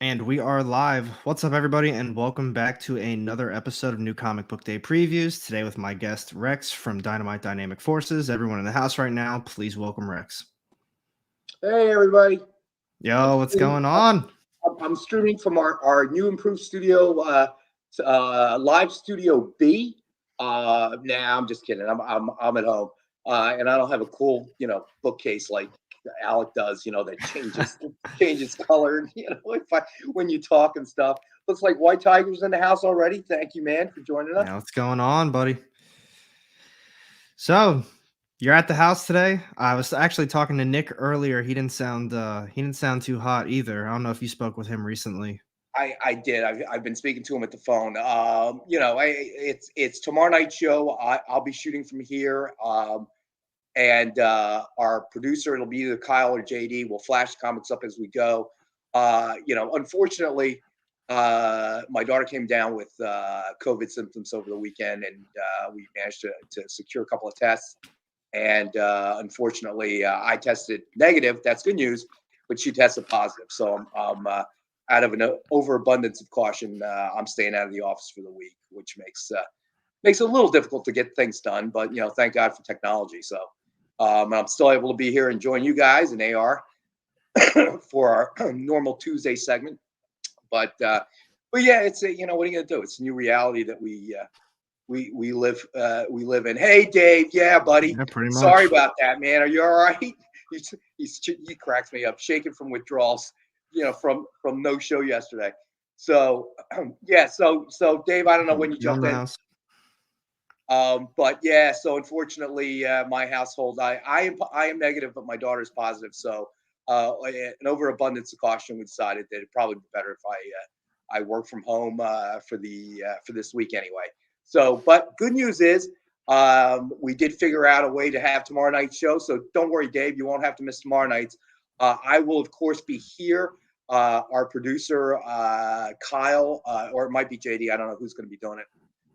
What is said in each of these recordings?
And we are live. What's up, everybody, and welcome back to another episode of New Comic Book Day Previews. Today with my guest, Rex from Dynamite Dynamic Forces. Everyone in the house right now, please welcome Rex. Hey everybody! I'm Yo, what's streaming, going on? I'm streaming from our new improved studio, live studio B. Nah, I'm just kidding. I'm at home, and I don't have a cool bookcase like Alec does. That changes color. When you talk and stuff. Looks like White Tiger's in the house already. Thank you, man, for joining us. Yeah, what's going on, buddy? So, you're at the house today. I was actually talking to Nick earlier. He didn't sound too hot either. I don't know if you spoke with him recently. I did. I've been speaking to him at the phone. It's tomorrow night show. I'll be shooting from here. And our producer, it'll be either Kyle or JD. We'll flash comics up as we go. Unfortunately, my daughter came down with COVID symptoms over the weekend, and we managed to secure a couple of tests. And unfortunately, I tested negative. That's good news, but she tested positive. So I'm out of an overabundance of caution, I'm staying out of the office for the week, which makes it a little difficult to get things done. But thank God for technology. So I'm still able to be here and join you guys and AR for our normal Tuesday segment. But yeah, it's what are you gonna do? It's a new reality that we live in. Hey, Dave. Yeah, buddy. Yeah, pretty Sorry much. about that, man. Are you all right? He cracks me up, shaking from withdrawals, from no show yesterday. So yeah, so Dave, I don't know when you You in jumped the in. house? But yeah, so unfortunately, my household, I am negative, but my daughter's positive. So an overabundance of caution, we decided that it'd probably be better if I work from home for this week anyway. So, but good news is we did figure out a way to have tomorrow night's show. So don't worry, Dave, you won't have to miss tomorrow night's. I will of course be here. Our producer Kyle, or it might be JD. I don't know who's going to be doing it.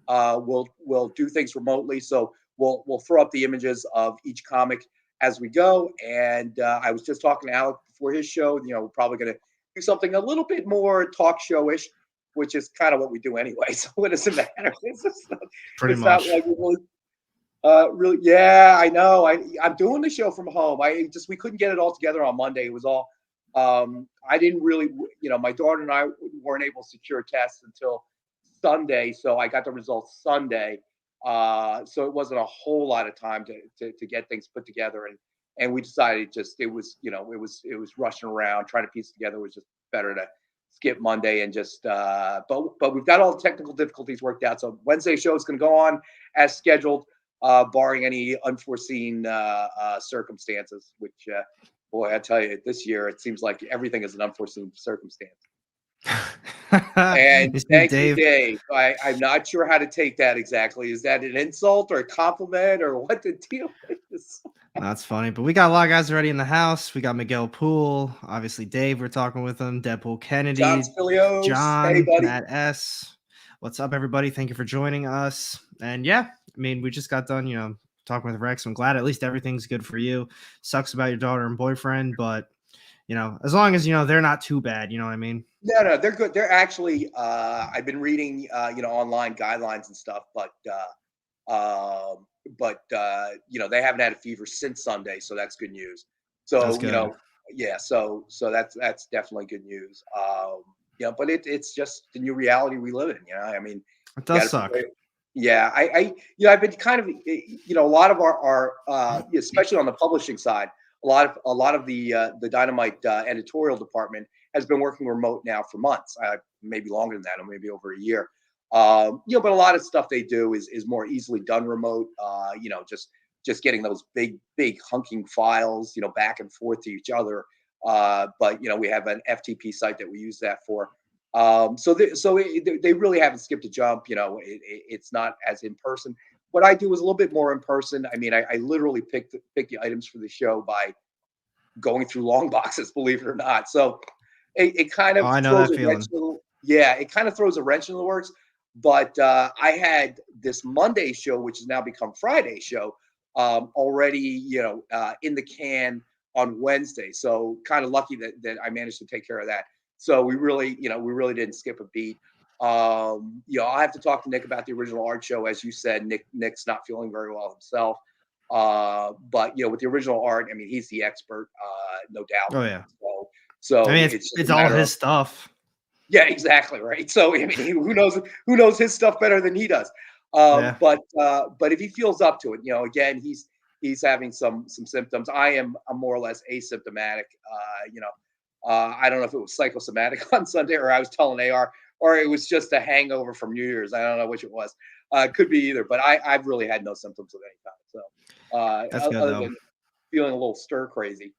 We'll do things remotely, so we'll throw up the images of each comic as we go. And I was just talking to Alec before his show. We're probably going to do something a little bit more talk showish, which is kind of what we do anyway. So it doesn't matter. Pretty It's not much. like really. Yeah, I know. I'm doing the show from home. We couldn't get it all together on Monday. It was all. I didn't really, my daughter and I weren't able to secure tests until Sunday, so I got the results Sunday. So it wasn't a whole lot of time to get things put together, and we decided it was rushing around trying to piece together. It was just better to skip Monday and just but we've got all the technical difficulties worked out. So Wednesday show is going to go on as scheduled, barring any unforeseen circumstances. Which boy, I tell you, this year it seems like everything is an unforeseen circumstance. And You see, thank you, Dave. Dave. I'm not sure how to take that exactly. Is that an insult or a compliment or what the deal is? That's funny, but we got a lot of guys already in the house. We got Miguel Poole, obviously Dave. We're talking with him. Deadpool John Kennedy, Spilios. Hey, John, buddy. Matt S. What's up, everybody? Thank you for joining us. And yeah, I mean, we just got done, talking with Rex. I'm glad at least everything's good for you. Sucks about your daughter and boyfriend, but as long as they're not too bad, you know what I mean? No, they're good. They're actually, I've been reading, online guidelines and stuff, they haven't had a fever since Sunday, so that's good news. That's So, good. yeah, so that's definitely good news. But it's just the new reality we live in. I mean, It you does got to suck. prepare. Yeah, I've been kind of, a lot of our especially on the publishing side, a lot of the Dynamite editorial department has been working remote now for months, maybe longer than that, or maybe over a year. But a lot of stuff they do is more easily done remote. Just getting those big hunking files, back and forth to each other. But we have an FTP site that we use that for. They really haven't skipped a jump. It's not as in person. What I do is a little bit more in person. I mean, I literally pick the items for the show by going through long boxes, believe it or not. So it kind Oh, of I know throws that a wrench feeling. in the, yeah, it kind of throws a wrench in the works. But I had this Monday show, which has now become Friday show, already, in the can on Wednesday. So kind of lucky that I managed to take care of that. So we really, we really didn't skip a beat. I have to talk to Nick about the original art show. As you said, Nick's not feeling very well himself. But with the original art, I mean, he's the expert, no doubt. Oh yeah. I So mean, it's just it's a all matter his of, stuff. yeah, exactly, right. So I mean, who knows his stuff better than he does. Yeah. But if he feels up to it, again, he's having some symptoms. I'm more or less asymptomatic. I don't know if it was psychosomatic on Sunday, or I was telling AR, or it was just a hangover from New Year's. I don't know which it was. It could be either, but I've really had no symptoms of any kind. So That's good other though. than feeling a little stir crazy,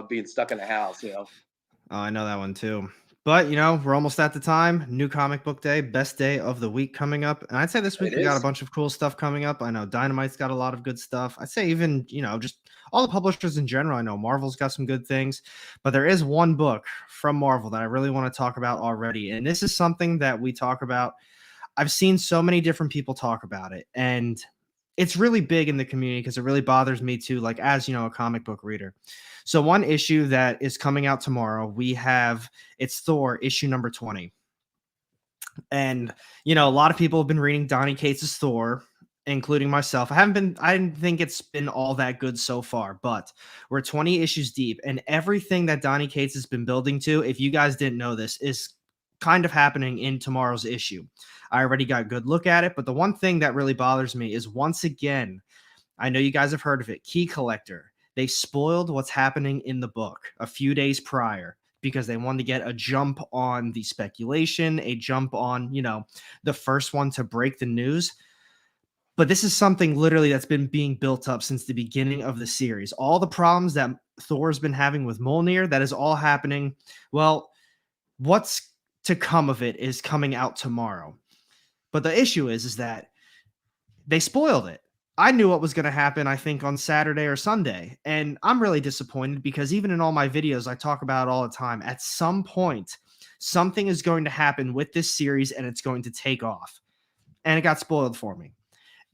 being stuck in the house. Oh, I know that one too. But we're almost at the time. New comic book day, best day of the week coming up. And I'd say this It week we got a is. bunch of cool stuff coming up. I know Dynamite's got a lot of good stuff. I'd say even, just all the publishers in general. I know Marvel's got some good things, but there is one book from Marvel that I really want to talk about already. And this is something that we talk about. I've seen so many different people talk about it, and it's really big in the community because it really bothers me too, like as a comic book reader. So one issue that is coming out tomorrow, it's Thor issue number 20. And a lot of people have been reading Donny Cates' Thor, including myself. I didn't think it's been all that good so far, but we're 20 issues deep, and everything that Donny Cates has been building to, if you guys didn't know this, is kind of happening in tomorrow's issue. I already got a good look at it, but the one thing that really bothers me is, once again, I know you guys have heard of it, Key Collector. They spoiled what's happening in the book a few days prior because they wanted to get a jump on the speculation, a jump on, the first one to break the news. But this is something literally that's been being built up since the beginning of the series. All the problems that Thor's been having with Mjolnir, that is all happening. Well, what's to come of it is coming out tomorrow. But the issue is that they spoiled it. I knew what was going to happen, I think, on Saturday or Sunday. And I'm really disappointed because even in all my videos, I talk about it all the time. At some point, something is going to happen with this series and it's going to take off. And it got spoiled for me.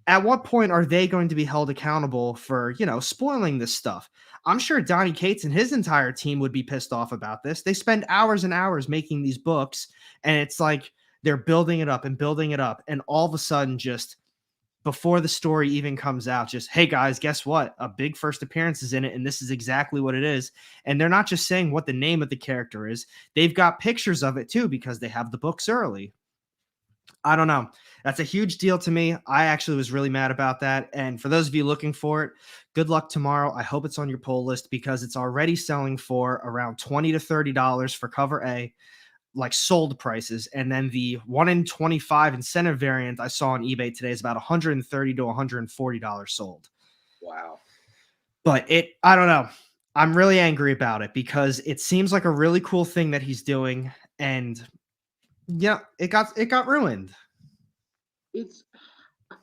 At what point are they going to be held accountable for, spoiling this stuff? I'm sure Donny Cates and his entire team would be pissed off about this. They spend hours and hours making these books, and it's like they're building it up and building it up. And all of a sudden, just before the story even comes out, just, hey guys, guess what? A big first appearance is in it, and this is exactly what it is. And they're not just saying what the name of the character is, they've got pictures of it too because they have the books early. I don't know. That's a huge deal to me. I actually was really mad about that. And for those of you looking for it, good luck tomorrow. I hope it's on your pull list because it's already selling for around $20 to $30 for cover A, like sold prices. And then the 1 in 25 incentive variant I saw on eBay today is about $130 to $140 sold. Wow. But I don't know. I'm really angry about it because it seems like a really cool thing that he's doing. And yeah, it got ruined. It's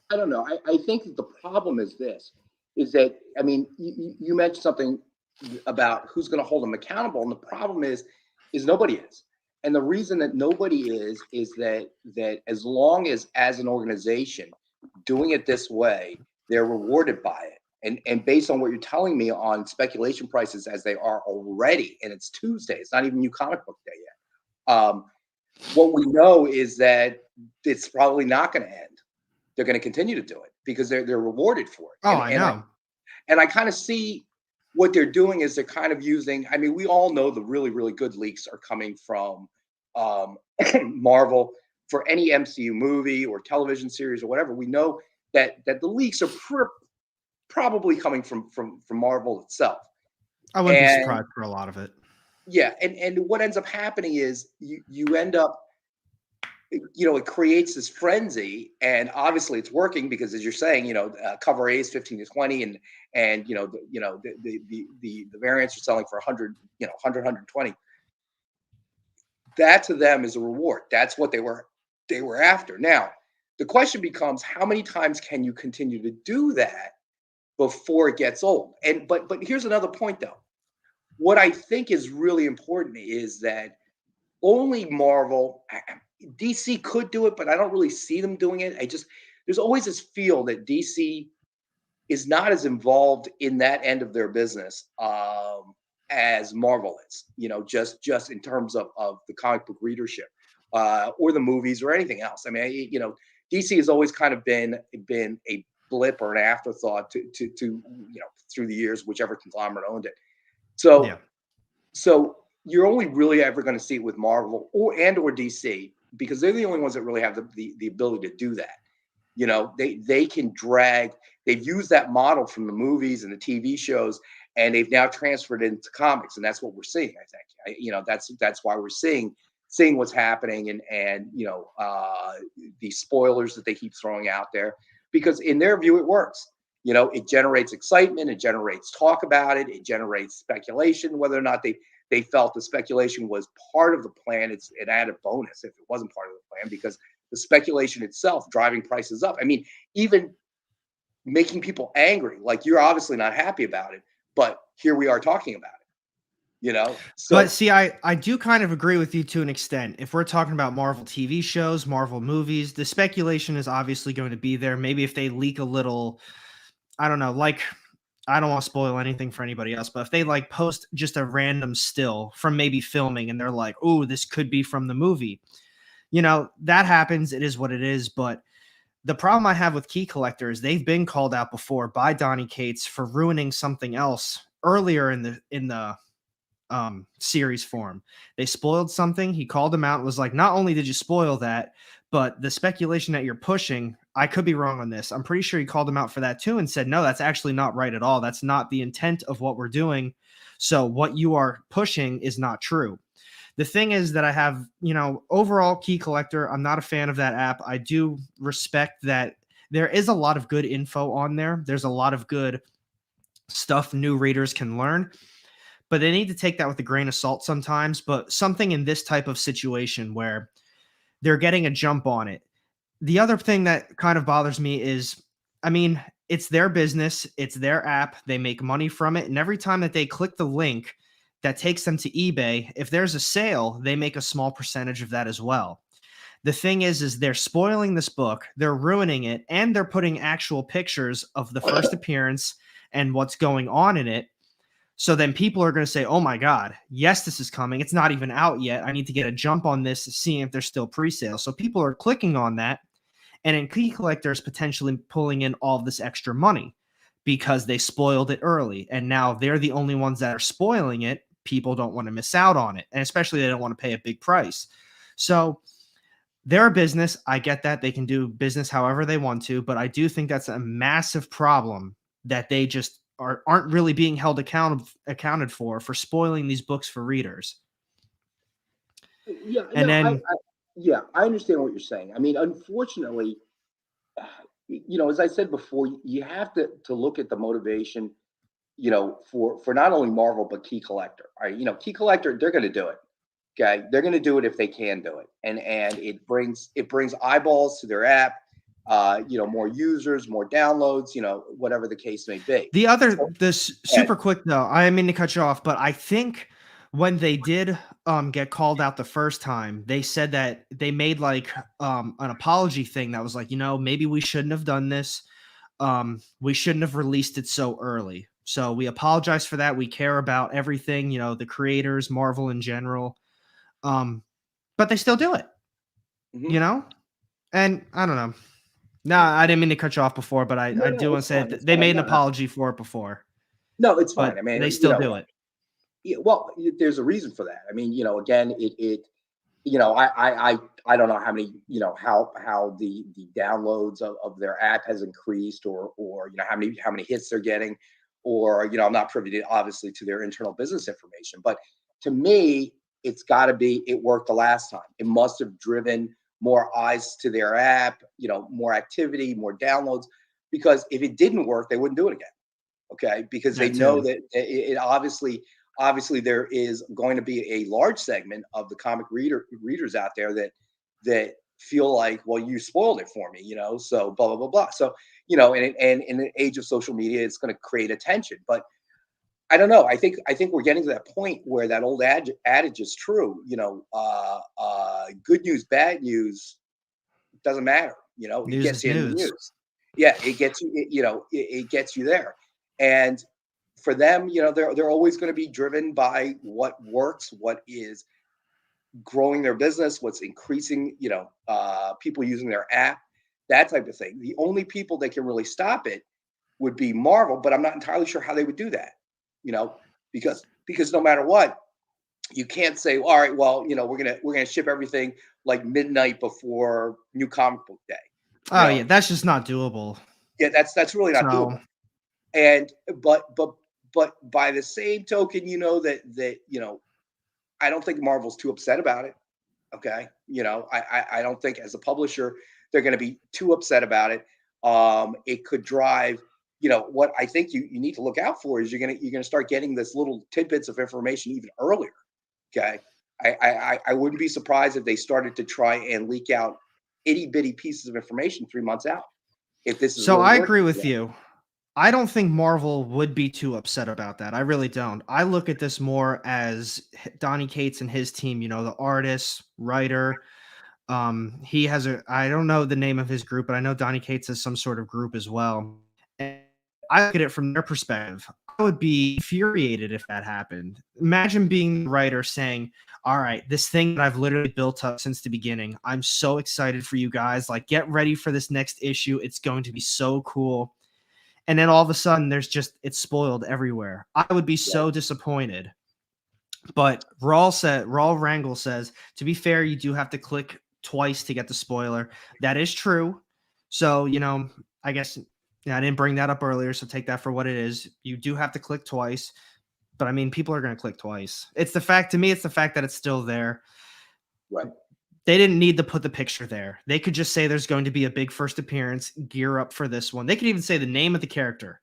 I don't know. I think that the problem is this: is that I mean, you mentioned something about who's going to hold them accountable, and the problem is nobody is. And the reason that nobody is that as long as an organization doing it this way, they're rewarded by it. And based on what you're telling me on speculation prices as they are already, and it's Tuesday, it's not even new comic book day yet. What we know is that it's probably not going to end. They're going to continue to do it because they're rewarded for it. Oh, I know. And I kind of see what they're doing is they're kind of using. I mean, we all know the really really good leaks are coming from Marvel for any MCU movie or television series or whatever. We know that the leaks are probably coming from Marvel itself. I wouldn't be surprised for a lot of it. Yeah, and what ends up happening is you end up, it creates this frenzy, and obviously it's working because, as you're saying, cover A is 15 to 20, and the variants are selling for 100, 100, 120. That to them is a reward. That's what they were after. Now, the question becomes, how many times can you continue to do that before it gets old? And but here's another point though. What I think is really important is that only Marvel, DC could do it, but I don't really see them doing it. There's always this feel that DC is not as involved in that end of their business as Marvel is, just in terms of the comic book readership, or the movies or anything else. I mean, DC has always kind of been a blip or an afterthought to through the years, whichever conglomerate owned it. So Yeah. so you're only really ever going to see it with Marvel or DC, because they're the only ones that really have the ability to do that. They can drag. They've used that model from the movies and the TV shows, and they've now transferred it into comics, and that's what we're seeing. I think, that's why we're seeing what's happening, and the spoilers that they keep throwing out there, because in their view it works. It generates excitement, it generates talk about it, it generates speculation. Whether or not they felt the speculation was part of the plan, it's an added bonus if it wasn't part of the plan, because the speculation itself driving prices up. I mean, even making people angry. Like, you're obviously not happy about it, but here we are talking about it. But So see, I do kind of agree with you to an extent. If we're talking about Marvel TV shows, Marvel movies, the speculation is obviously going to be there. Maybe if they leak a little, I don't know, like, I don't want to spoil anything for anybody else, but if they like post just a random still from maybe filming and they're like, "Oh, this could be from the movie." That happens. It is what it is, but the problem I have with key collectors, they've been called out before by Donny Cates for ruining something else earlier in the series form. They spoiled something. He called him out and was like, not only did you spoil that, but the speculation that you're pushing, I could be wrong on this. I'm pretty sure he called him out for that too and said, no, that's actually not right at all. That's not the intent of what we're doing. So what you are pushing is not true. The thing is that I have, overall key collector, I'm not a fan of that app. I do respect that there is a lot of good info on there. There's a lot of good stuff new readers can learn, but they need to take that with a grain of salt sometimes. But something in this type of situation where they're getting a jump on it. The other thing that kind of bothers me is, I mean, it's their business, it's their app, they make money from it. And every time that they click the link that takes them to eBay, if there's a sale, they make a small percentage of that as well. The thing is they're spoiling this book, they're ruining it, and they're putting actual pictures of the first appearance and what's going on in it. So then people are going to say, oh my God, yes, this is coming. It's not even out yet. I need to get a jump on this, seeing if there's still pre-sale. So people are clicking on that. And then key collectors potentially pulling in all of this extra money because they spoiled it early. And now they're the only ones that are spoiling it. People don't want to miss out on it. And especially they don't want to pay a big price. So they're a business. I get that. They can do business however they want to. But I do think that's a massive problem that they just aren't really being held accounted for spoiling these books for readers. yeah, And no, then yeah, I understand what you're saying. I mean, unfortunately, as I said before, you have to look at the motivation, for not only Marvel but Key Collector. All right, Key Collector, they're going to do it. Okay, they're going to do it if they can do it, and it brings eyeballs to their app. More users, more downloads. Whatever the case may be. This super quick though, I didn't mean to cut you off, but I think when they did get called out the first time, they said that they made like an apology thing that was like, maybe we shouldn't have done this. We shouldn't have released it so early. So we apologize for that. We care about everything, the creators, Marvel in general. But they still do it, Mhm. And I don't know. No, I didn't mean to cut you off before, but No, I no, do want it's to say fine. that It's they fine. made an No, no, apology for it before, no, it's fine. but I mean, they still do it. yeah, well, there's a reason for that. I mean, again, I don't know how many, how the downloads of their app has increased, or how many hits they're getting, or I'm not privy to, obviously, to their internal business information. But to me, it's got to be, it worked the last time. It must have driven more eyes to their app, more activity, more downloads. Because if it didn't work, they wouldn't do it again. Okay, because they That know too. that it obviously there is going to be a large segment of the comic readers out there that feel like, well, you spoiled it for me, so blah blah blah blah. So and in the age of social media, it's going to create attention. But I don't know. I think we're getting to that point where that old adage is true. Good news, bad news doesn't matter. It News gets is you in the news. news. Yeah, it gets you. It gets you there. And for them, they're always going to be driven by what works, what is growing their business, what's increasing, people using their app, that type of thing. The only people that can really stop it would be Marvel, but I'm not entirely sure how they would do that, because no matter what, you can't say, all right, well, we're gonna ship everything like midnight before New Comic Book Day. Oh yeah, that's just not doable. Yeah, that's really not doable. And but by the same token, I don't think Marvel's too upset about it. Okay, I don't think as a publisher they're going to be too upset about it. It could drive. What I think you need to look out for is you're gonna start getting this little tidbits of information even earlier. Okay, I wouldn't be surprised if they started to try and leak out itty bitty pieces of information 3 months out. If this is so, really I working agree for with them. you. I don't think Marvel would be too upset about that. I really don't. I look at this more as Donny Cates and his team. The artist, writer. He has I don't know the name of his group, but I know Donny Cates has some sort of group as well. And I look at it from their perspective. I would be infuriated if that happened. Imagine being the writer saying, all right, this thing that I've literally built up since the beginning, I'm so excited for you guys. Like, get ready for this next issue. It's going to be so cool. And then all of a sudden, it's spoiled everywhere. I would be so disappointed. But Raw Wrangle says, to be fair, you do have to click twice to get the spoiler. That is true. So, I guess I didn't bring that up earlier, so take that for what it is. You do have to click twice. But I mean, people are going to click twice. It's the fact that it's still there. Right. They didn't need to put the picture there. They could just say there's going to be a big first appearance, gear up for this one. They could even say the name of the character.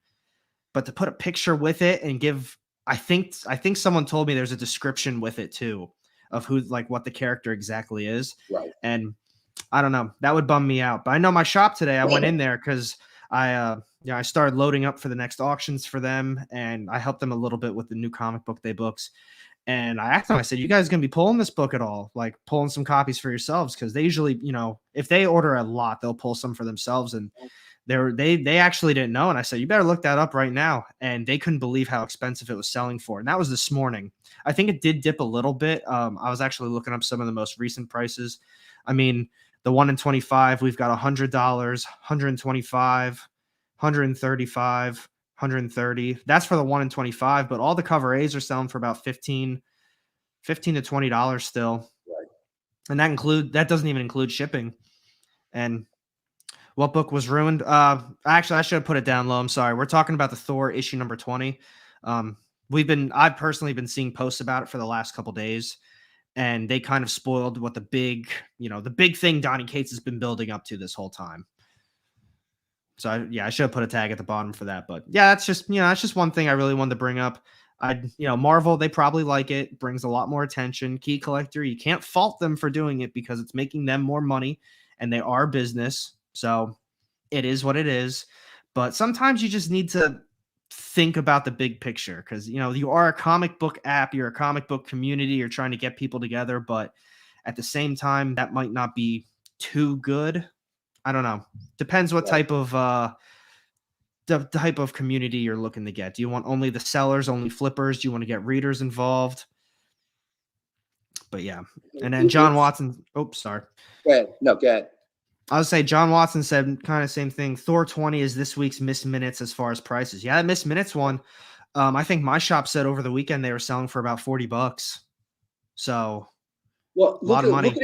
But to put a picture with it and give, I think someone told me there's a description with it too of what the character exactly is. Right. And I don't know, that would bum me out. But I know my shop today, I went in there because I started loading up for the next auctions for them, and I helped them a little bit with the new comic book day books. And I asked them, I said, you guys going to be pulling this book at all? Like pulling some copies for yourselves? Because they usually, if they order a lot, they'll pull some for themselves. And they actually didn't know. And I said, you better look that up right now. And they couldn't believe how expensive it was selling for. And that was this morning. I think it did dip a little bit. I was actually looking up some of the most recent prices. I mean, the 1 in 25, we've got $100, 125, 135, 130. That's for the 1 in 25, but all the cover A's are selling for about $15 to $20 still. Right. And that doesn't even include shipping. And what book was ruined? Actually, I should have put it down low. I'm sorry. We're talking about the Thor issue number 20. I've personally been seeing posts about it for the last couple days, and they kind of spoiled what the big thing Donny Cates has been building up to this whole time. So I should have put a tag at the bottom for that. But yeah, that's just one thing I really wanted to bring up. Marvel, they probably like it. Brings a lot more attention. Key collector, you can't fault them for doing it because it's making them more money, and they are business. So it is what it is. But sometimes you just need to think about the big picture because, you are a comic book app. You're a comic book community. You're trying to get people together. But at the same time, that might not be too good. I don't know. Depends what type of the type of community you're looking to get. Do you want only the sellers, only flippers? Do you want to get readers involved? But yeah. And then John Watson. Oh, sorry. Go ahead. No, go ahead. I would say John Watson said kind of same thing. Thor 20 is this week's missed minutes as far as prices. Yeah, that missed minutes one. I think my shop said over the weekend they were selling for about $40. So, well, a lot of money.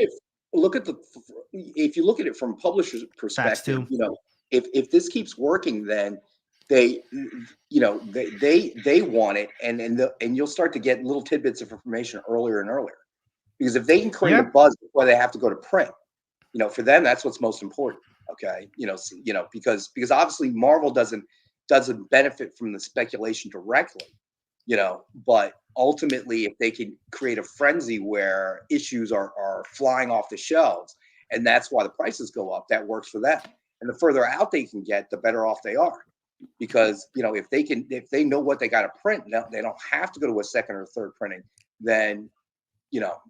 If you look at it from a publisher's perspective, if this keeps working, then they want it, and you'll start to get little tidbits of information earlier and earlier, because if they can create a buzz before they have to go to print, for them that's what's most important. Okay, because obviously Marvel doesn't benefit from the speculation directly, but ultimately if they can create a frenzy where issues are flying off the shelves, and that's why the prices go up, that works for them. And the further out they can get, the better off they are, because if they know what they got to print, they don't have to go to a second or third printing, then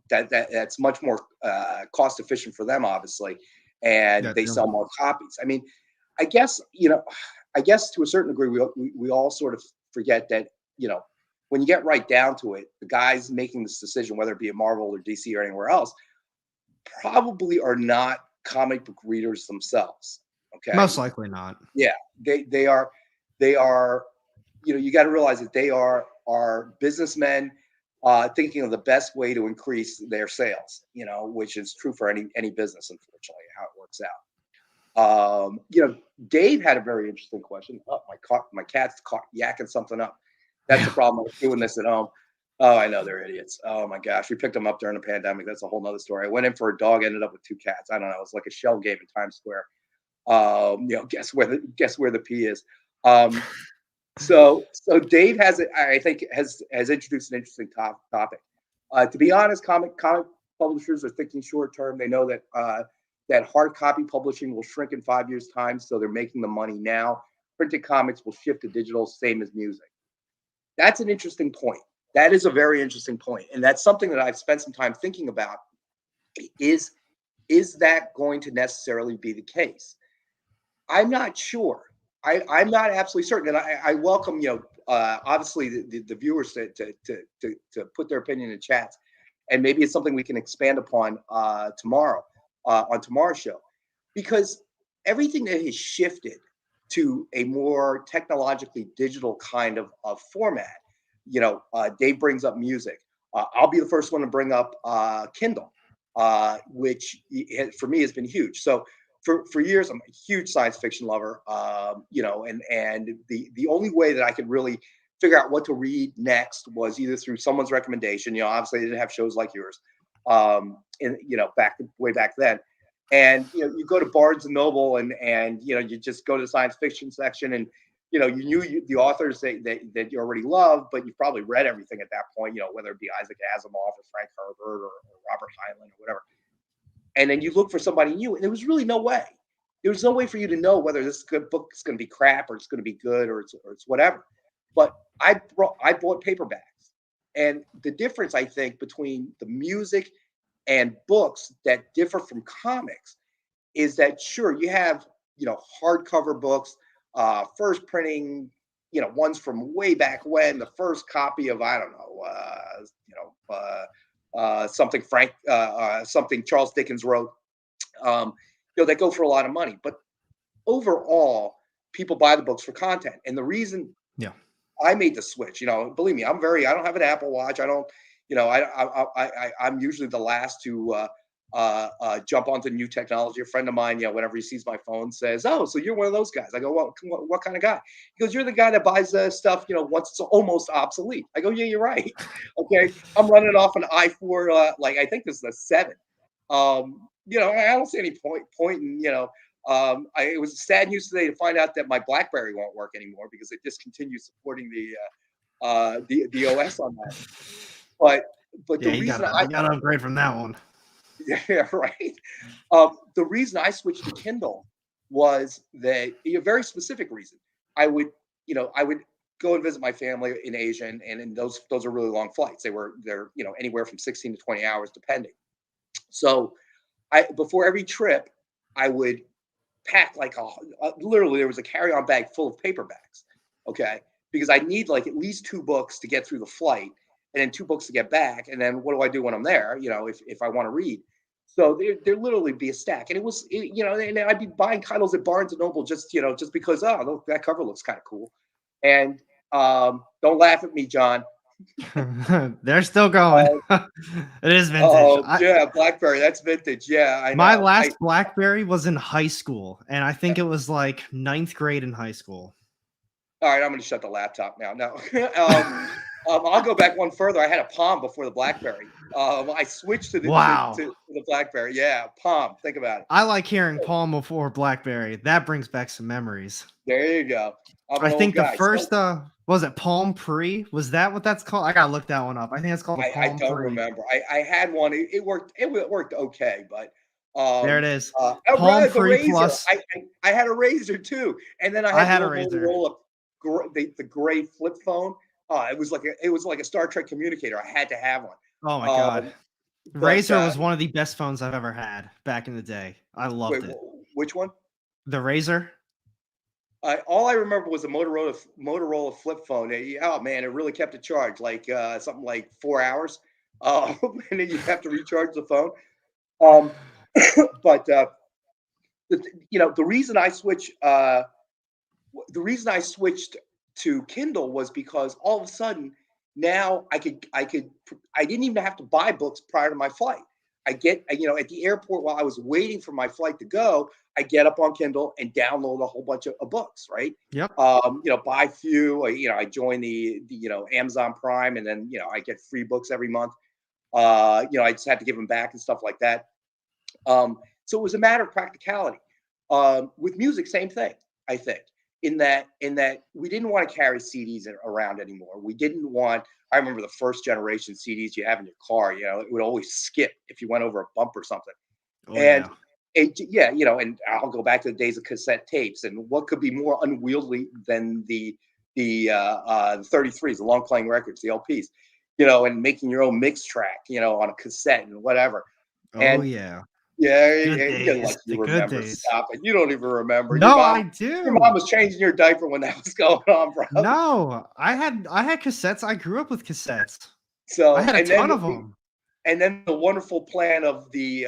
that's much more cost efficient for them, obviously, and they sell more copies. I mean, I guess to a certain degree we all sort of forget that when you get right down to it, the guys making this decision, whether it be at Marvel or DC or anywhere else, probably are not comic book readers themselves. Okay. Most likely not. Yeah, they are they are you got to realize that they are businessmen thinking of the best way to increase their sales, which is true for any business, unfortunately, how it works out. Dave had a very interesting question. Oh, my cat's caught yakking something up. That's the problem with doing this at home. Oh, I know they're idiots. Oh my gosh, we picked them up during the pandemic. That's a whole nother story. I went in for a dog, ended up with 2 cats. I don't know. It was like a shell game in Times Square. Guess where the P is. So Dave I think has introduced an interesting topic. To be honest, comic publishers are thinking short term. They know that that hard copy publishing will shrink in 5 years' time, so they're making the money now. Printed comics will shift to digital, same as music. That's an interesting point. That is a very interesting point, and that's something that I've spent some time thinking about. Is that going to necessarily be the case? I'm not sure. I'm not absolutely certain, and I welcome obviously the viewers to put their opinion in chats, and maybe it's something we can expand upon tomorrow on tomorrow's show, because everything that has shifted to a more technologically digital kind of format. Dave brings up music. I'll be the first one to bring up Kindle, which for me has been huge. So for years, I'm a huge science fiction lover, and the only way that I could really figure out what to read next was either through someone's recommendation. Obviously they didn't have shows like yours, way back then. And you go to Barnes and Noble, and you just go to the science fiction section, and you knew the authors that you already loved, but you've probably read everything at that point. Whether it be Isaac Asimov or Frank Herbert or Robert Heinlein or whatever. And then you look for somebody new, and there was really no way. There was no way for you to know whether this book is going to be crap or it's going to be good or it's whatever. But I bought paperbacks, and the difference I think between the music and books that differ from comics is that sure you have hardcover books, first printing, ones from way back when, the first copy of I don't know, something Charles Dickens wrote, that go for a lot of money. But overall, people buy the books for content, and the reason I made the switch, believe me, I don't have an Apple Watch. I don't, I'm usually the last to jump onto new technology. A friend of mine, whenever he sees my phone, says, "Oh, so you're one of those guys?" I go, "Well, what kind of guy?" He goes, "You're the guy that buys stuff, once it's almost obsolete." I go, "Yeah, you're right." Okay, I'm running off an i4, I think this is a 7. I don't see any point in, it was sad news today to find out that my BlackBerry won't work anymore because they discontinued supporting the OS on that. But the reason I got to upgrade from that one. Yeah, right. The reason I switched to Kindle was that a very specific reason. I would go and visit my family in Asia, and those are really long flights. They're anywhere from 16 to 20 hours depending. So before every trip, I would pack literally there was a carry-on bag full of paperbacks. Okay, because I need at least 2 books to get through the flight, and then 2 books to get back. And then what do I do when I'm there? If I want to read. So there literally be a stack, and it was, and I'd be buying titles at Barnes and Noble just because that cover looks kind of cool. And don't laugh at me, John. They're still going. It is vintage. Yeah, BlackBerry. That's vintage. Yeah, I know. My last BlackBerry was in high school, and I think it was 9th grade in high school. All right, I'm going to shut the laptop now. No. I'll go back one further. I had a Palm before the BlackBerry. I switched to the BlackBerry. Yeah, Palm. Think about it. I like hearing Palm before BlackBerry. That brings back some memories. There you go. I think the first was it Palm Pre? Was that what that's called? I gotta look that one up. I think it's called Palm Pre. I don't remember. I had one. It worked. It worked okay, but there it is. Palm Pre Plus. I had a Razor too, and then I had a Razor. The gray flip phone. It was like a Star Trek communicator. I had to have one. Oh my god. Razor was one of the best phones I've ever had back in the day. I loved it. Which one? The Razor. All I remember was a Motorola flip phone. Oh man, it really kept it charged, like something like 4 hours, and then you have to recharge the phone. Um, but the reason I switched to Kindle was because all of a sudden now I didn't even have to buy books prior to my flight. I get at the airport while I was waiting for my flight to go, I get up on Kindle and download a whole bunch of books, right? Yep. Buy a few. I join the Amazon Prime, and then I get free books every month. I just had to give them back and stuff like that. So it was a matter of practicality. With music, same thing. I think in that we didn't want to carry CDs around anymore. We didn't want. I remember the first generation CDs you have in your car. It would always skip if you went over a bump or something. Oh And yeah. yeah, and I'll go back to the days of cassette tapes. And what could be more unwieldy than the 33s, the long playing records, the LPs, and making your own mix track, on a cassette and whatever. Oh And yeah. yeah, Good yeah, like days. you The good remember. days. Stop it. You don't even remember. Your No, mom, I your mom do. was changing your diaper when that was going on, bro. No, I had cassettes. I grew up with cassettes. I So, had a ton of them. and then the wonderful plan of the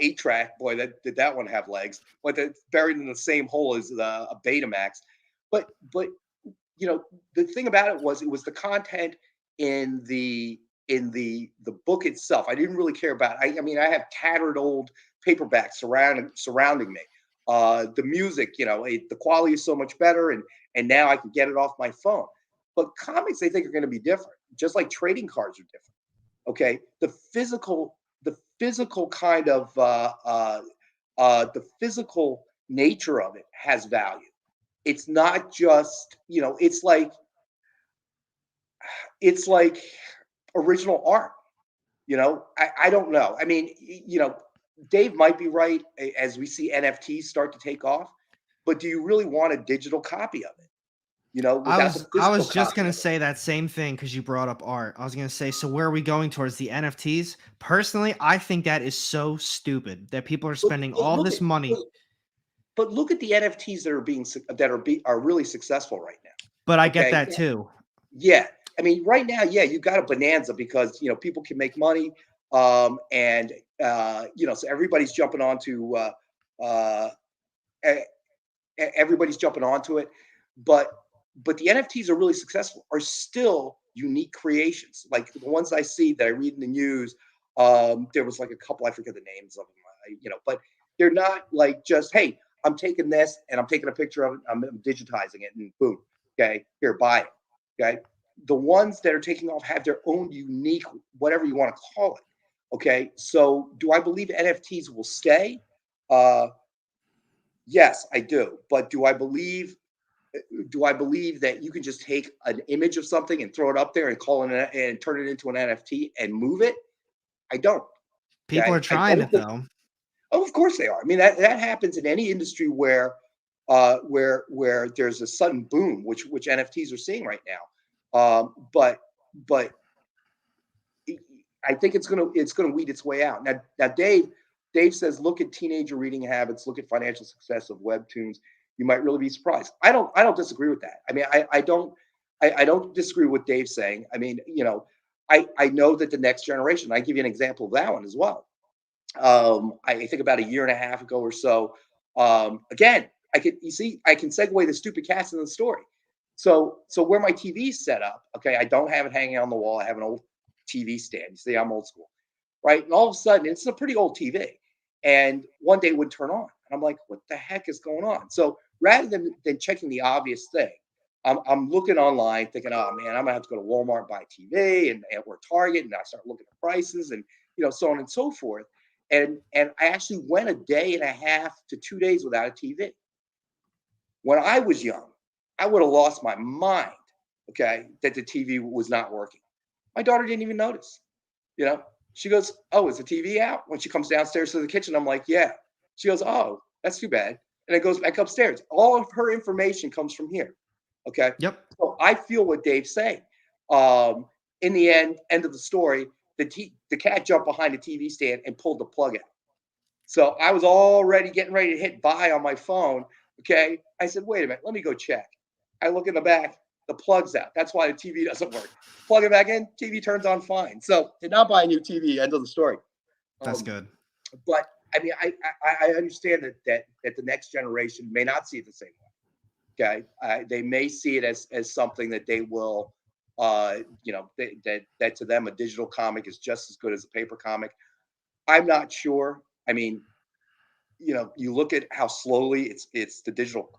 8-track, boy, that did that one have legs? But it's buried in the same hole as the Betamax. But the thing about it was the content in the book itself. I didn't really care about. I mean, I have tattered old paperbacks surrounding me. The music, the quality is so much better, and now I can get it off my phone. But comics, I think, are going to be different, just like trading cards are different. Okay, the physical kind of the physical nature of it has value. It's not just it's like original art. I don't know. I mean, Dave might be right as we see NFTs start to take off, but do you really want a digital copy of it? I Without the was I physical was just copy gonna of it. say that same thing because you brought up art. I was gonna say, so where are we going towards the NFTs? Personally, I think that is so stupid that people are But, spending but all look at this money. but, but look at the NFTs that are really successful right now. But I get Okay, that too. yeah. I mean, right now, yeah, you got a bonanza because people can make money, and so uh, e- everybody's jumping onto it. But the NFTs are really successful, are still unique creations. Like the ones I see that I read in the news, there was like a couple, I forget the names of them, but they're not like just, hey, I'm taking this and I'm taking a picture of it, I'm digitizing it, and boom, okay, here, buy it. Okay. The ones that are taking off have their own unique, whatever you want to call it. Okay. So do I believe NFTs will stay? Uh, yes, I do. But do I believe that you can just take an image of something and throw it up there and and turn it into an NFT and move it? I don't. People Okay. are I trying don't it think. though. Oh, of course they are. I mean, that happens in any industry where there's a sudden boom, which NFTs are seeing right now. But I think it's gonna weed its way out. Now, Dave says, look at teenager reading habits, look at financial success of webtoons. You might really be surprised. I don't disagree with that. I mean, I don't disagree with Dave saying. I mean, I know that the next generation. I give you an example of that one as well. I think about a year and a half ago or so. Again, I can segue the stupid cats in the story. So where my TV's set up, okay, I don't have it hanging on the wall. I have an old TV stand. You see, I'm old school, right? And all of a sudden, it's a pretty old TV, and one day it would turn on, and I'm like, what the heck is going on? So rather than checking the obvious thing, I'm looking online, thinking, oh man, I'm gonna have to go to Walmart and buy a TV and or Target, and I start looking at prices and so on and so forth. And I actually went a day and a half to 2 days without a TV. When I was young, I would have lost my mind, okay, that the TV was not working. My daughter didn't even notice. You know, she goes, "Oh, is the TV out?" When she comes downstairs to the kitchen, I'm like, "Yeah." She goes, "Oh, that's too bad," and it goes back upstairs. All of her information comes from here. Okay, Yep. so I feel what Dave's saying. Um, in the end of the story, the cat jumped behind the TV stand and pulled the plug out. So I was already getting ready to hit buy on my phone Okay. I said, wait a minute, let me go check. I look in the back, the plug's out. That's why the TV doesn't work. Plug it back in, TV turns on fine. So did not buy a new TV. End of the story. That's Um, good. but I mean, I understand that the next generation may not see it the same way. Okay, they may see it as something that they will, that to them a digital comic is just as good as a paper comic. I'm not sure. I mean, you look at how slowly it's the digital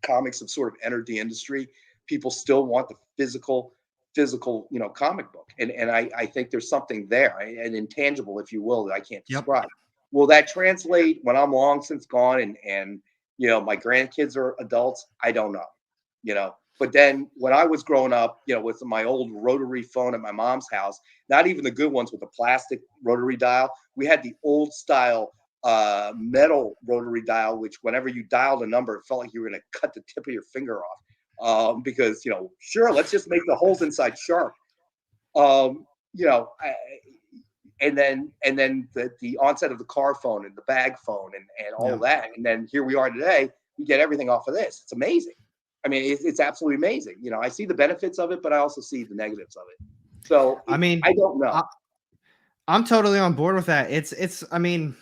comics have sort of entered the industry. People still want the physical, comic book, and I think there's something there, an intangible, if you will, that I can't Yep. describe. Will that translate when I'm long since gone and my grandkids are adults? I don't know, But then when I was growing up, with my old rotary phone at my mom's house, not even the good ones with the plastic rotary dial, we had the old style metal rotary dial, which whenever you dialed a number, it felt like you were going to cut the tip of your finger off. Because sure, let's just make the holes inside sharp. Um, you know, I, and then the onset of the car phone and the bag phone and all Yeah. of that, and then here we are today. We get everything off of this. It's amazing. I mean, it's absolutely amazing. I see the benefits of it, but I also see the negatives of it. So I mean, I don't know. I'm totally on board with that. I mean,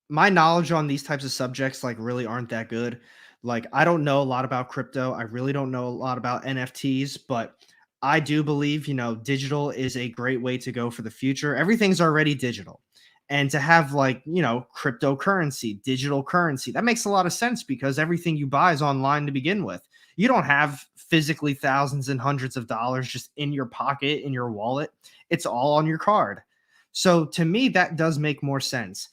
my knowledge on these types of subjects like really aren't that good. Like I don't know a lot about crypto. I really don't know a lot about NFTs, but I do believe, digital is a great way to go for the future. Everything's already digital. And to have like, cryptocurrency, digital currency, that makes a lot of sense because everything you buy is online to begin with. You don't have physically thousands and hundreds of dollars just in your pocket, in your wallet. It's all on your card. So to me, that does make more sense.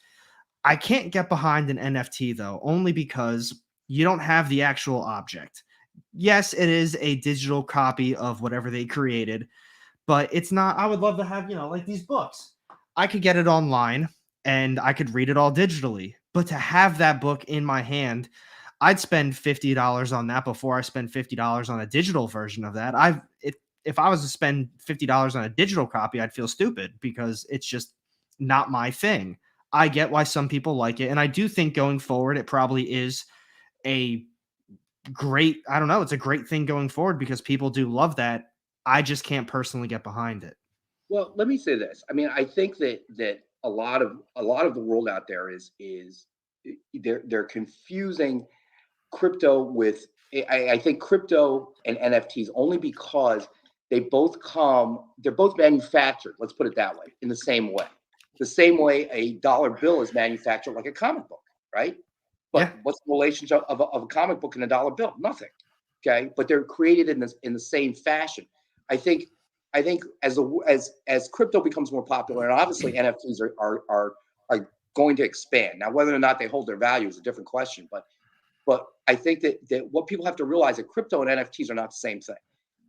I can't get behind an NFT though, only because you don't have the actual object. Yes, it is a digital copy of whatever they created, but it's not. I would love to have, like these books. I could get it online and I could read it all digitally, but to have that book in my hand, I'd spend $50 on that before I spend $50 on a digital version of that. If I was to spend $50 on a digital copy, I'd feel stupid because it's just not my thing. I get why some people like it, and I do think going forward, it probably is a I don't know, it's a great thing going forward because people do love that. I just can't personally get behind it. Well, let me say this. I mean, I think that a lot of the world out there is they're confusing crypto with I think crypto and NFTs only because they're both manufactured, let's put it that way, in the same way. The same way a dollar bill is manufactured like a comic book, right? Yeah. But what's the relationship of a comic book and a dollar bill? Nothing. Okay. But they're created in the same fashion. I think I think as crypto becomes more popular, and obviously NFTs are going to expand. Now, whether or not they hold their value is a different question, but I think that what people have to realize that crypto and NFTs are not the same thing.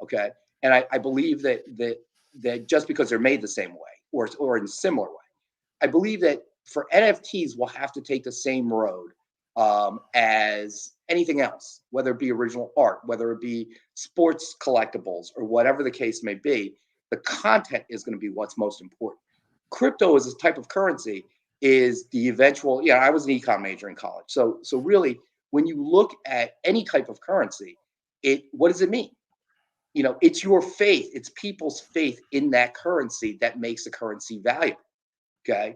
Okay. And I believe that just because they're made the same way or in a similar way, I believe that for NFTs, we'll have to take the same road as anything else, whether it be original art, whether it be sports collectibles, or whatever the case may be. The content is going to be what's most important. Crypto is a type of currency, is the eventual. Yeah, I was an econ major in college, so really, when you look at any type of currency, what does it mean? It's your faith, it's people's faith in that currency that makes the currency valuable. Okay.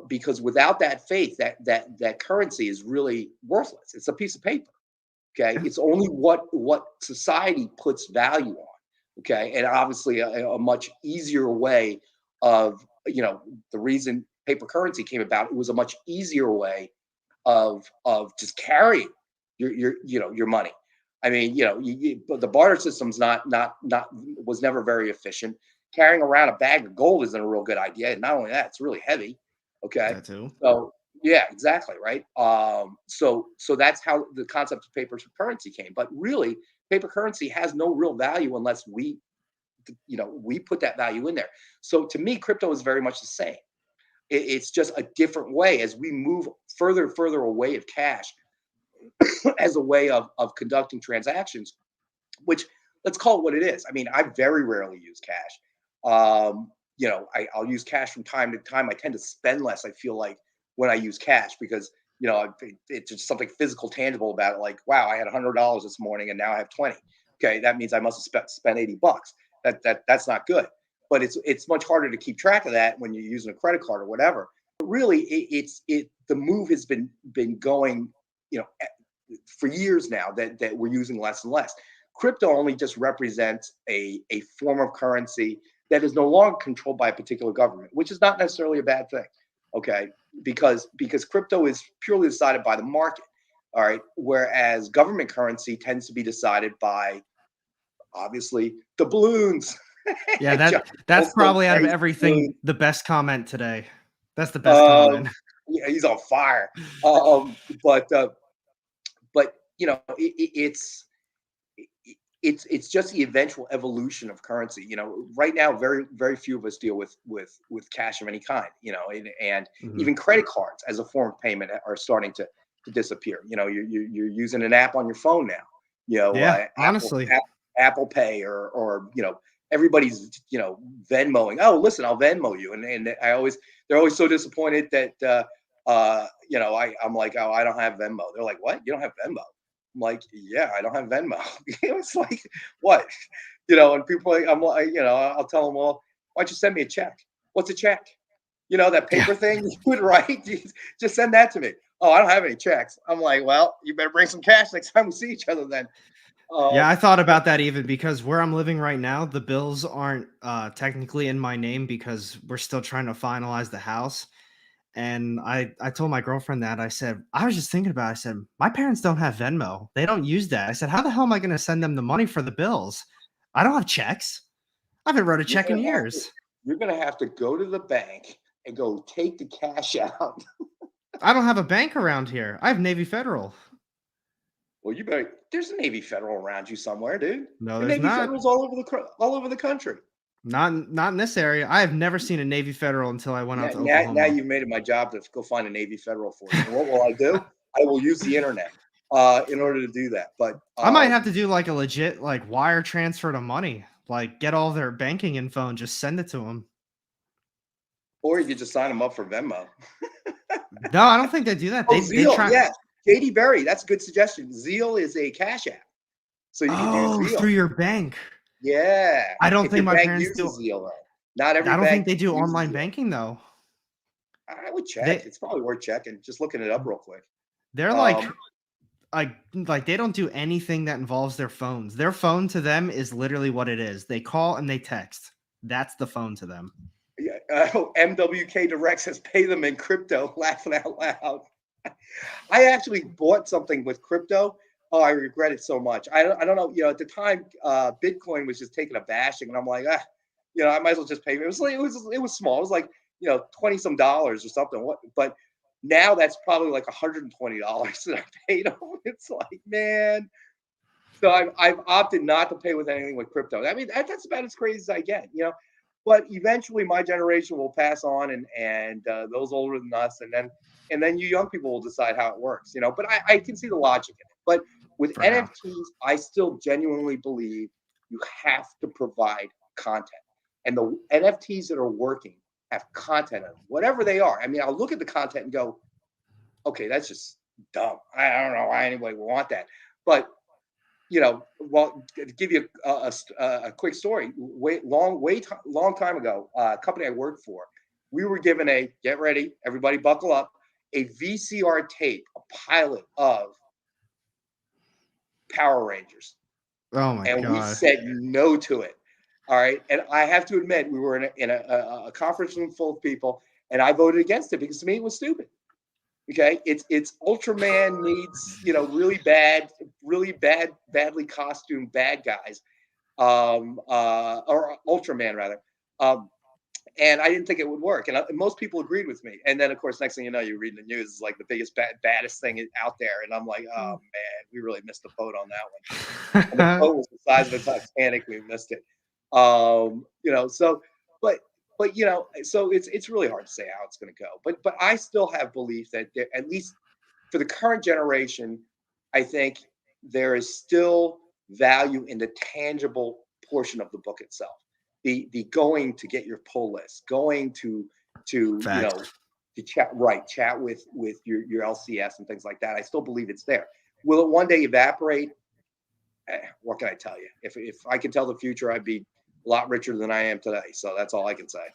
Because without that faith, that currency is really worthless. It's a piece of paper. Okay. It's only what society puts value on. Okay. And obviously a much easier way of, the reason paper currency came about, it was a much easier way of just carrying your money. I mean, the barter system's not was never very efficient. Carrying around a bag of gold isn't a real good idea. And not only that, it's really heavy. Okay. That too. So yeah, exactly. Right. So that's how the concept of paper currency came. But really, paper currency has no real value unless we put that value in there. So to me, crypto is very much the same. It's just a different way as we move further and further away of cash as a way of conducting transactions, which, let's call it what it is. I mean, I very rarely use cash. I'll use cash from time to time. I tend to spend less, I feel like, when I use cash because it's just something physical, tangible about it. Like, wow, I had $100 this morning and now I have 20. Okay, that means I must have spent $80. That's not good. But it's much harder to keep track of that when you're using a credit card or whatever. But really, the move has been going, for years now that we're using less and less. Crypto only just represents a form of currency that is no longer controlled by a particular government, which is not necessarily a bad thing. Okay, because crypto is purely decided by the market. All right, whereas government currency tends to be decided by, obviously, the balloons. Yeah, that's probably out of everything the best comment today. That's the best comment. Yeah, he's on fire. But it's just the eventual evolution of currency. Right now, very very few of us deal with cash of any kind. And even credit cards as a form of payment are starting to disappear. You're using an app on your phone now. Yeah, honestly, Apple Pay or everybody's Venmoing. Oh, listen, I'll Venmo you, and they're always so disappointed that I'm like, oh, I don't have Venmo. They're like, what? You don't have Venmo? I'm like, yeah, I don't have Venmo. It's like, what? And people, I'm like, I'll tell them, well, why don't you send me a check? What's a check? That paper thing you would write? Just send that to me. Oh, I don't have any checks. I'm like, well, you better bring some cash next time we see each other then. Yeah, I thought about that even because where I'm living right now, the bills aren't technically in my name because we're still trying to finalize the house. And I told my girlfriend that. I was just thinking about it. I said, my parents don't have Venmo. They don't use that. I said, how the hell am I going to send them the money for the bills? I don't have checks. I haven't wrote a check in years. You're going to have to go to the bank and go take the cash out. I don't have a bank around here. I have Navy Federal. Well, you better. There's a Navy Federal around you somewhere, dude. No, there's Navy not. Federal's all over the country. Not in this area. I have never seen a Navy Federal until I went out to Oklahoma. Now you've made it my job to go find a Navy Federal for you. And what will I do? I will use the internet in order to do that. But I might have to do like a legit like wire transfer to money, like get all their banking info and just send it to them. Or you could just sign them up for Venmo. No, I don't think they do that. Zeal, yeah. JD Berry, that's a good suggestion. Zeal is a cash app. So you can use Zeal. Through your bank. Yeah. I don't think my parents do Zeal, though. Not every I don't think they do online banking though. I would check. It's probably worth checking. Just looking it up real quick. They're like they don't do anything that involves their phones. Their phone to them is literally what it is. They call and they text. That's the phone to them. Yeah. MWK Direct says pay them in crypto. Laughing out loud. I actually bought something with crypto. Oh, I regret it so much. I don't know. At the time, Bitcoin was just taking a bashing, and I'm like, I might as well just pay. It was small. It was like $20 some or something. But now that's probably like $120 that I paid them. It's like, man. So I've opted not to pay with anything with crypto. I mean, that's about as crazy as I get. But eventually, my generation will pass on, and those older than us, and then you young people will decide how it works. But I can see the logic in it. But with NFTs, I still genuinely believe you have to provide content. And the NFTs that are working have content in them, whatever they are. I mean, I'll look at the content and go, okay, that's just dumb. I don't know why anybody would want that. But, well, to give you a quick story, long time ago, a company I worked for, we were given get ready, everybody buckle up, a VCR tape, a pilot of Power Rangers. Oh my God. And we said no to it. All right. And I have to admit, we were in a conference room full of people, and I voted against it because to me it was stupid. Okay. It's Ultraman needs, badly costumed bad guys. Or Ultraman rather. And I didn't think it would work. And most people agreed with me. And then, of course, next thing you know, you read the news, it's like the biggest, baddest thing out there. And I'm like, oh, man, we really missed the boat on that one. And the boat was the size of the Titanic. We missed it. So it's really hard to say how it's going to go. But I still have belief that at least for the current generation, I think there is still value in the tangible portion of the book itself. The going to get your pull list, going to to chat with your LCS and things like that. I still believe it's there. Will it one day evaporate? What can I tell you? If I could tell the future, I'd be a lot richer than I am today. So that's all I can say.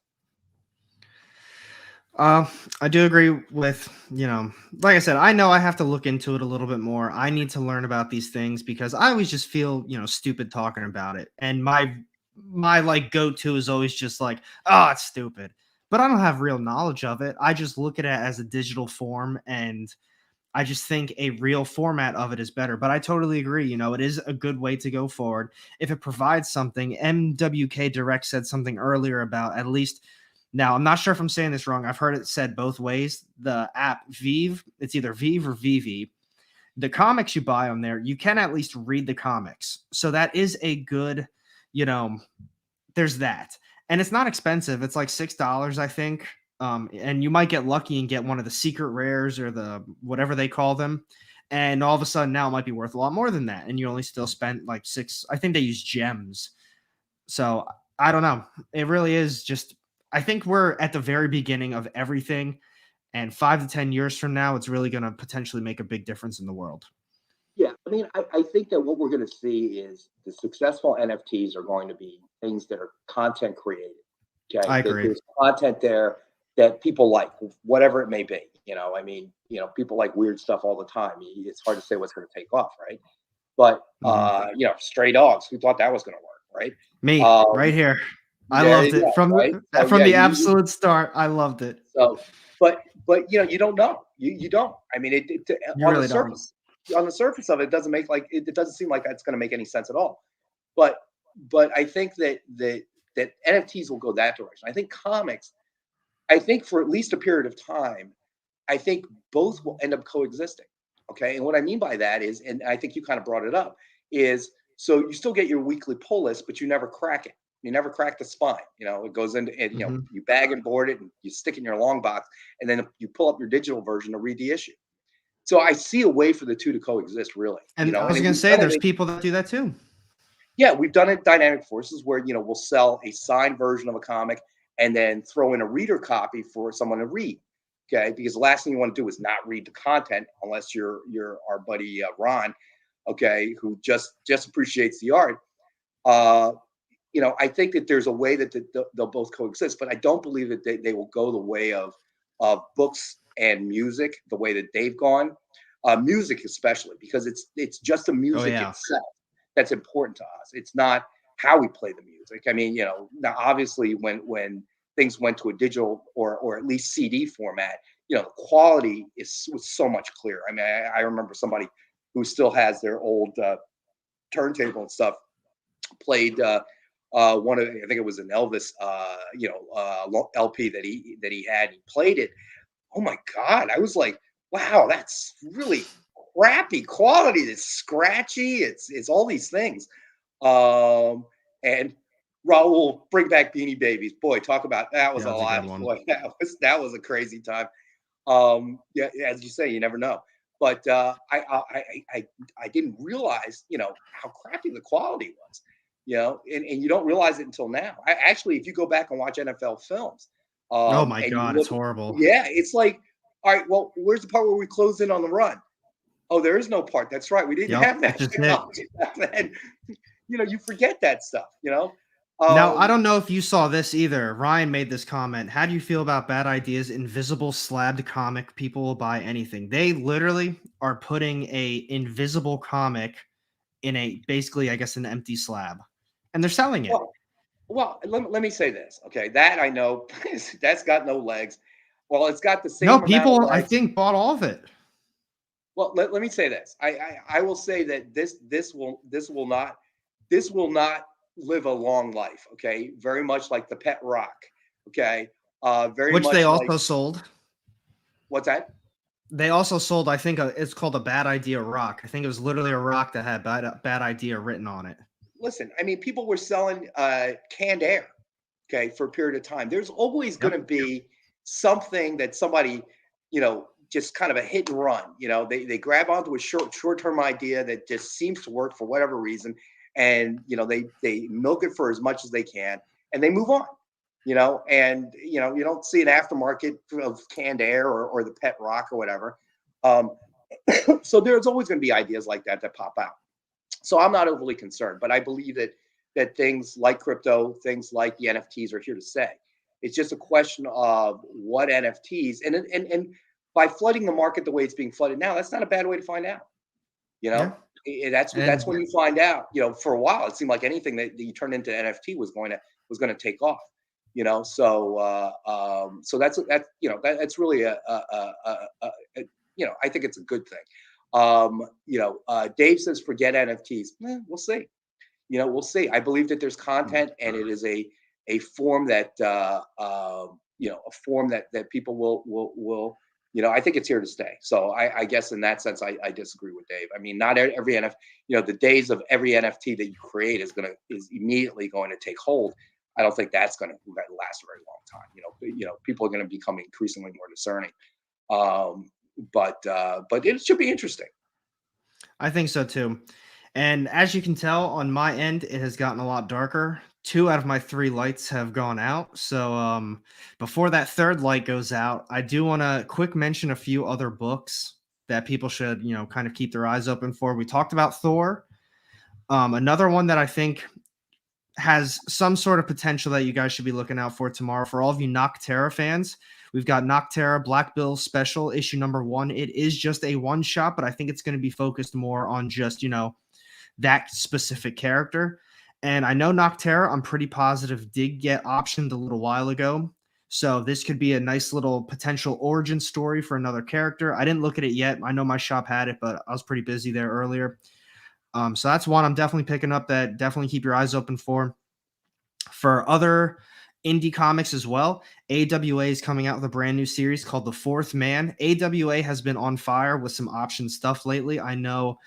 I do agree with, like I said, I know I have to look into it a little bit more. I need to learn about these things because I always just feel, stupid talking about it. And my like go-to is always just like, oh, it's stupid. But I don't have real knowledge of it. I just look at it as a digital form, and I just think a real format of it is better. But I totally agree. It is a good way to go forward if it provides something. MWK Direct said something earlier about, at least now, I'm not sure if I'm saying this wrong. I've heard it said both ways. The app Vive, it's either Vive or Vivi. The comics you buy on there, you can at least read the comics. So that is a good, there's that. And it's not expensive. It's like $6, I think. And you might get lucky and get one of the secret rares or the whatever they call them. And all of a sudden now it might be worth a lot more than that. And you only still spent like six. I think they use gems. So I don't know. It really is just, I think we're at the very beginning of everything. And 5 to 10 years from now, it's really going to potentially make a big difference in the world. Yeah, I mean, I think that what we're going to see is the successful NFTs are going to be things that are content created. Okay, I agree. There's content there that people like, whatever it may be. I mean, people like weird stuff all the time. It's hard to say what's going to take off, right? But Stray Dogs, who thought that was going to work, right? Me, right here. I There loved you it go, from right? So, from the absolute start. I loved it. So, but you don't know. You don't. I mean, You on the really don't. surface, of it, it doesn't make like it doesn't seem like that's going to make any sense at all. But I think that NFTs will go that direction. I think comics. I think for at least a period of time, I think both will end up coexisting. Okay, and what I mean by that is, and I think you kind of brought it up, is so you still get your weekly pull list, but you never crack it. You never crack the spine. It goes into, and you bag and board it, and you stick it in your long box, and then you pull up your digital version to read the issue. So I see a way for the two to coexist, really. And I was going to say, there's people that do that too. Yeah, we've done it Dynamic Forces, where we'll sell a signed version of a comic and then throw in a reader copy for someone to read. Okay, because the last thing you want to do is not read the content unless you're our buddy Ron, okay, who just appreciates the art. I think that there's a way that they'll both coexist, but I don't believe that they will go the way of books and music the way that they've gone. Music especially, because it's just the music itself that's important to us. It's not how we play the music. I mean, now obviously when things went to a digital or at least CD format, the quality was so much clearer. I mean, I remember somebody who still has their old turntable and stuff played one of, I think it was an Elvis LP that he had. He played it. Oh my God! I was like, wow, that's really crappy quality. It's scratchy. It's all these things. And Raul, bring back Beanie Babies. Boy, talk about that was a lot. Boy, that was a crazy time. Yeah, as you say, you never know. But I didn't realize, how crappy the quality was. And you don't realize it until now. Actually, if you go back and watch NFL films, oh my God, it's horrible. Yeah, it's like, all right, well, where's the part where we close in on the run? Oh, there is no part. That's right. We didn't have that technology back then. You forget that stuff, Now, I don't know if you saw this either. Ryan made this comment. How do you feel about Bad Ideas' invisible slabbed comic? People will buy anything. They literally are putting a invisible comic in basically, I guess, an empty slab. And they're selling it. Well, let me say this, okay? That I know that's got no legs. Well, it's got the same. No, people I think bought all of it. Well, let me say this. I will say that this will not live a long life. Okay, very much like the Pet Rock. Okay, which much they also sold. What's that? They also sold, I think, it's called a Bad Idea rock. I think it was literally a rock that had bad idea written on it. Listen, I mean, people were selling canned air, okay, for a period of time. There's always going to be something that somebody, just kind of a hit and run. They grab onto a short-term idea that just seems to work for whatever reason, and they milk it for as much as they can, and they move on. and you don't see an aftermarket of canned air or the pet rock or whatever. Um, so there's always going to be ideas like that pop out. So I'm not overly concerned, but I believe that things like crypto, things like the NFTs are here to stay. It's just a question of what NFTs and by flooding the market the way it's being flooded now, that's not a bad way to find out. You Yeah. know, that's And when you find out. For a while, it seemed like anything that you turned into NFT was going to take off. So that's really I think it's a good thing. Dave says forget NFTs. We'll see. We'll see. I believe that there's content, and it is a form that a form that people will. I think it's here to stay. So I guess in that sense, I disagree with Dave. I mean, not every NFT. The days of every NFT that you create is immediately going to take hold. I don't think that's going to last a very long time. People are going to become increasingly more discerning. But it should be interesting. I think so too. And as you can tell on my end, it has gotten a lot darker. 2 out of my 3 lights have gone out. So before that third light goes out, I do want to quick mention a few other books that people should, kind of keep their eyes open for. We talked about Thor. Another one that I think has some sort of potential that you guys should be looking out for tomorrow. For all of you Nocterra fans, we've got Nocterra Black Bill Special issue number 1. It is just a one shot, but I think it's going to be focused more on just, that specific character. And I know Nocterra, I'm pretty positive, did get optioned a little while ago. So this could be a nice little potential origin story for another character. I didn't look at it yet. I know my shop had it, but I was pretty busy there earlier. So that's one I'm definitely picking up that definitely keep your eyes open for. For other indie comics as well, AWA is coming out with a brand new series called The Fourth Man. AWA has been on fire with some option stuff lately. I know,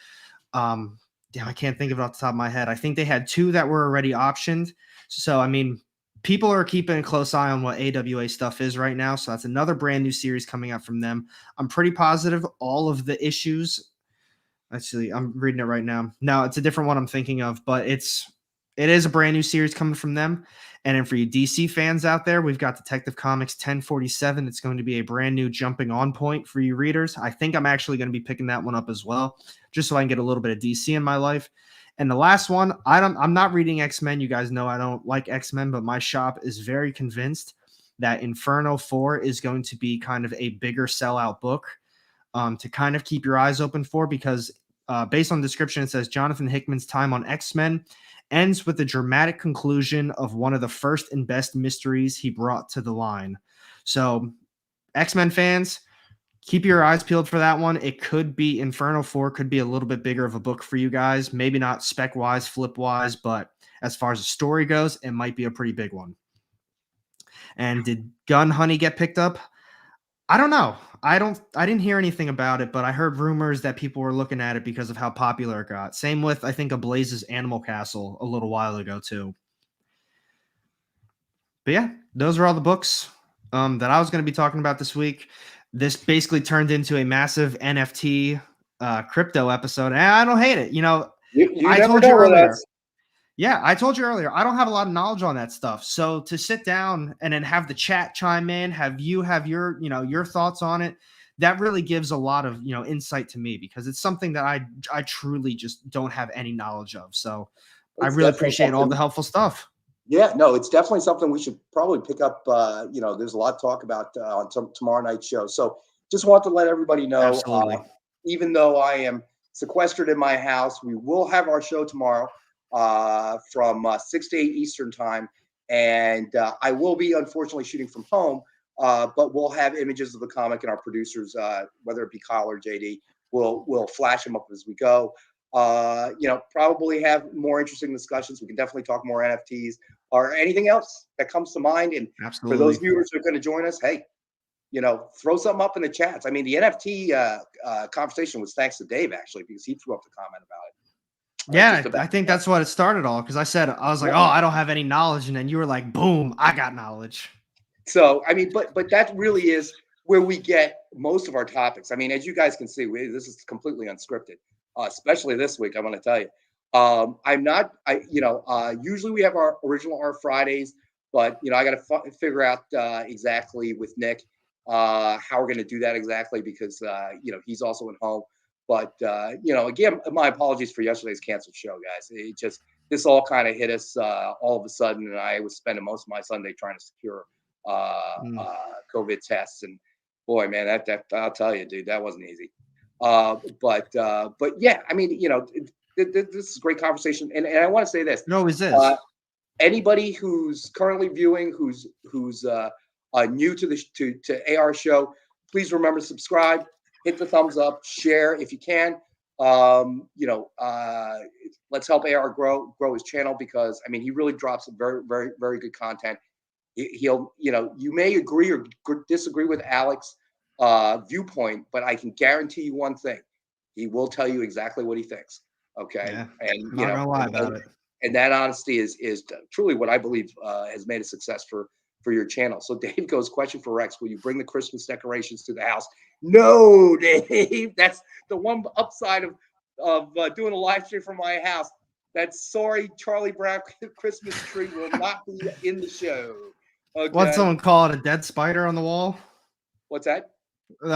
I can't think of it off the top of my head. I think they had 2 that were already optioned. So, I mean, people are keeping a close eye on what AWA stuff is right now. So that's another brand new series coming out from them. I'm pretty positive all of the issues. Actually, I'm reading it right now. No, it's a different one I'm thinking of, but it is a brand new series coming from them. And then for you DC fans out there, we've got Detective Comics 1047. It's going to be a brand new jumping on point for you readers. I think I'm actually going to be picking that one up as well, just so I can get a little bit of DC in my life. And the last one, I'm not reading X-Men. You guys know I don't like X-Men, but my shop is very convinced that Inferno 4 is going to be kind of a bigger sellout book. To kind of keep your eyes open for, because based on the description, it says Jonathan Hickman's time on X-Men ends with the dramatic conclusion of one of the first and best mysteries he brought to the line. So X-Men fans, keep your eyes peeled for that one. It could be Inferno 4 could be a little bit bigger of a book for you guys. Maybe not spec-wise, flip-wise, but as far as the story goes, it might be a pretty big one. And did Gun Honey get picked up? I don't know. I didn't hear anything about it, but I heard rumors that people were looking at it because of how popular it got. Same with, I think, Ablaze's Animal Castle a little while ago too. But yeah, those are all the books that I was going to be talking about this week. This basically turned into a massive NFT crypto episode, and I don't hate it. You I never told you know where earlier. that's. Yeah, I told you earlier, I don't have a lot of knowledge on that stuff. So to sit down and then have the chat chime in, have your, your thoughts on it, that really gives a lot of, insight to me, because it's something that I truly just don't have any knowledge of. So I really appreciate all the helpful stuff. Yeah, no, it's definitely something we should probably pick up. There's a lot to talk about on tomorrow night's show. So just want to let everybody know, Absolutely. Even though I am sequestered in my house, we will have our show tomorrow from 6 to 8 Eastern time. And I will be, unfortunately, shooting from home, but we'll have images of the comic, and our producers, whether it be Kyle or JD, will flash them up as we go. Probably have more interesting discussions. We can definitely talk more NFTs or anything else that comes to mind. And Absolutely. For those viewers who are going to join us, hey, throw something up in the chats. I mean, the NFT conversation was thanks to Dave, actually, because he threw up the comment about it. Yeah, I think that's what it started all, because I was like, oh, I don't have any knowledge. And then you were like, boom, I got knowledge. So, I mean, but that really is where we get most of our topics. I mean, as you guys can see, this is completely unscripted, especially this week, I want to tell you. Usually we have our original Art Fridays But I got to figure out exactly with Nick how we're going to do that exactly because he's also at home. But again, my apologies for yesterday's canceled show, guys. It just this all kind of hit us all of a sudden, and I was spending most of my Sunday trying to secure Mm. COVID tests, and boy, man, that I'll tell you, dude, that wasn't easy. But yeah, I mean, this is a great conversation, and I want to say this. It always Uh, is. Anybody who's currently viewing, who's new to the to AR show, please remember to subscribe, hit the thumbs up, share if you can. Let's help AR grow his channel because I mean he really drops some very very very good content. He'll you may agree or disagree with Alex viewpoint, but I can guarantee you one thing: he will tell you exactly what he thinks. Okay, Yeah. and I'm not gonna lie about it. and that honesty is truly what I believe has made a success for your channel. So Dave goes, question for Rex: will you bring the Christmas decorations to the house? No, Dave. That's the one upside of doing a live stream from my house. That's sorry, Charlie Brown Christmas tree will not be in the show. What'd Okay. someone call it? A dead spider on the wall? What's that? No,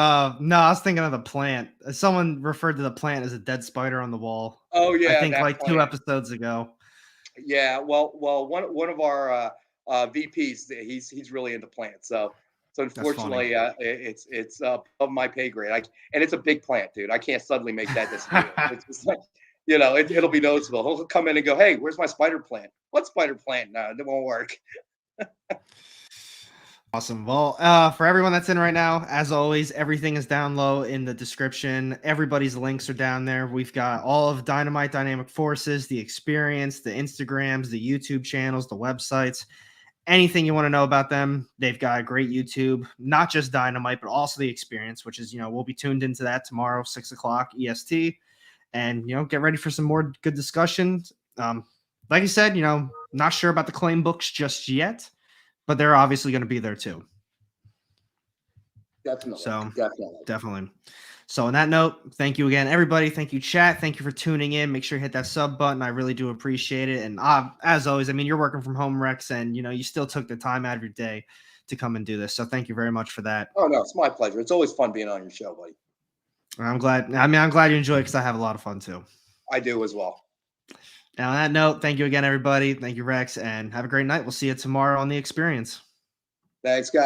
I was thinking of the plant. Someone referred to the plant as a dead spider on the wall. Oh I yeah, think that like 2 plant. episodes ago. Yeah, well, one of our VPs, he's really into plants. So That's funny. unfortunately, it's above my pay grade. And it's a big plant, dude. I can't suddenly make that disappear. It's just like, it'll be noticeable. He'll come in and go, "Hey, where's my spider plant? What spider plant? No, it won't work." Awesome. Well, for everyone that's in right now, as always, everything is down low in the description. Everybody's links are down there. We've got all of Dynamite, Dynamic Forces, the experience, the Instagrams, the YouTube channels, the websites, anything you want to know about them. They've got a great YouTube, not just Dynamite, but also the experience, which is, we'll be tuned into that tomorrow, 6 o'clock EST. And, get ready for some more good discussions. Like you said, not sure about the claim books just yet, but they're obviously going to be there too. Definitely, Definitely. So on that note, thank you again, everybody. Thank you, chat. Thank you for tuning in. Make sure you hit that sub button. I really do appreciate it. And as always, I mean, you're working from home, Rex, and you still took the time out of your day to come and do this. So thank you very much for that. Oh no, it's my pleasure. It's always fun being on your show, buddy. I'm glad you enjoy it because I have a lot of fun too. I do as well. Now on that note, thank you again, everybody. Thank you, Rex, and have a great night. We'll see you tomorrow on The Experience. Thanks, guys.